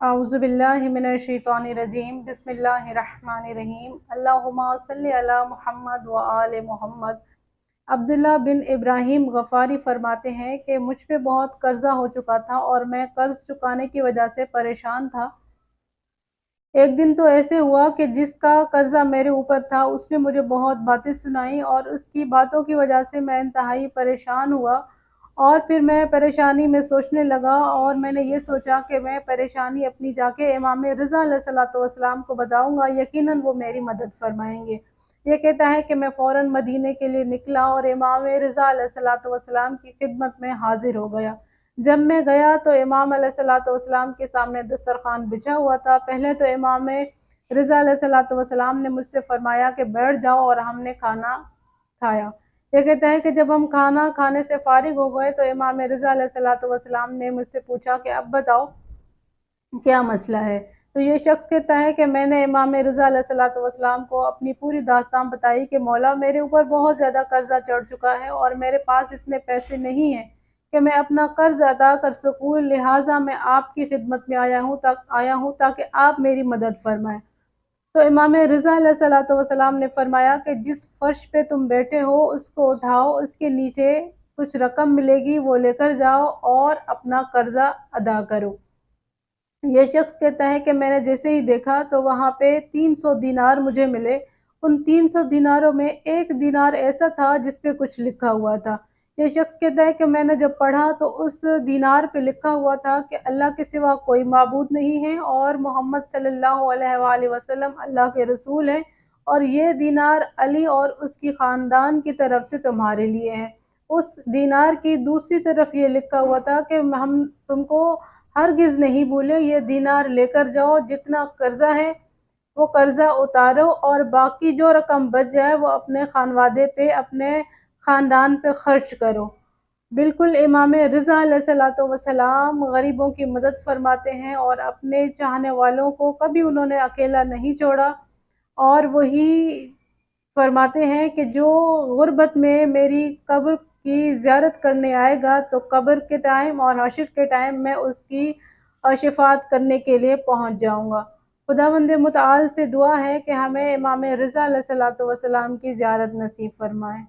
اعوذ باللہ من الشیطان الرجیم بسم اللہ الرحمن الرحیم اللہم صلی علی محمد و آل محمد۔ عبداللہ بن ابراہیم غفاری فرماتے ہیں کہ مجھ پہ بہت قرضہ ہو چکا تھا اور میں قرض چکانے کی وجہ سے پریشان تھا۔ ایک دن تو ایسے ہوا کہ جس کا قرضہ میرے اوپر تھا اس نے مجھے بہت باتیں سنائی اور اس کی باتوں کی وجہ سے میں انتہائی پریشان ہوا، اور پھر میں پریشانی میں سوچنے لگا اور میں نے یہ سوچا کہ میں پریشانی اپنی جا کے امام رضا علیہ الصلوۃ والسلام کو بتاؤں گا، یقیناً وہ میری مدد فرمائیں گے۔ یہ کہتا ہے کہ میں فوراً مدینے کے لیے نکلا اور امام رضا علیہ الصلوۃ والسلام کی خدمت میں حاضر ہو گیا۔ جب میں گیا تو امام علیہ الصلوۃ والسلام کے سامنے دسترخوان بچھا ہوا تھا۔ پہلے تو امام رضا علیہ الصلوۃ والسلام نے مجھ سے فرمایا کہ بیٹھ جاؤ، اور ہم نے کھانا کھایا۔ یہ کہتا ہے کہ جب ہم کھانا کھانے سے فارغ ہو گئے تو امام رضا علیہ الصلوۃ والسلام نے مجھ سے پوچھا کہ اب بتاؤ کیا مسئلہ ہے؟ تو یہ شخص کہتا ہے کہ میں نے امام رضا علیہ الصلوۃ والسلام کو اپنی پوری داستان بتائی کہ مولا میرے اوپر بہت زیادہ قرضہ چڑھ چکا ہے اور میرے پاس اتنے پیسے نہیں ہیں کہ میں اپنا قرض ادا کر سکوں، لہٰذا میں آپ کی خدمت میں آیا ہوں تاکہ آپ میری مدد فرمائیں۔ تو امام رضا علیہ الصلوۃ والسلام نے فرمایا کہ جس فرش پہ تم بیٹھے ہو اس کو اٹھاؤ، اس کے نیچے کچھ رقم ملے گی، وہ لے کر جاؤ اور اپنا قرضہ ادا کرو۔ یہ شخص کہتا ہے کہ میں نے جیسے ہی دیکھا تو وہاں پہ 300 دینار مجھے ملے۔ ان 300 دیناروں میں ایک دینار ایسا تھا جس پہ کچھ لکھا ہوا تھا۔ یہ شخص کہتا ہے کہ میں نے جب پڑھا تو اس دینار پہ لکھا ہوا تھا کہ اللہ کے سوا کوئی معبود نہیں ہے اور محمد صلی اللہ علیہ وآلہ وسلم اللہ کے رسول ہیں، اور یہ دینار علی اور اس کی خاندان کی طرف سے تمہارے لیے ہے۔ اس دینار کی دوسری طرف یہ لکھا ہوا تھا کہ ہم تم کو ہرگز نہیں بھولے، یہ دینار لے کر جاؤ، جتنا قرضہ ہے وہ قرضہ اتارو اور باقی جو رقم بچ جائے وہ اپنے خانوادے پہ، اپنے خاندان پہ خرچ کرو۔ بالکل امام رضا علیہ الصلوۃ والسلام غریبوں کی مدد فرماتے ہیں اور اپنے چاہنے والوں کو کبھی انہوں نے اکیلا نہیں چھوڑا، اور وہی فرماتے ہیں کہ جو غربت میں میری قبر کی زیارت کرنے آئے گا تو قبر کے ٹائم اور حشر کے ٹائم میں اس کی شفاعت کرنے کے لیے پہنچ جاؤں گا۔ خداوند متعال سے دعا ہے کہ ہمیں امام رضا علیہ الصلوۃ والسلام کی زیارت نصیب فرمائے۔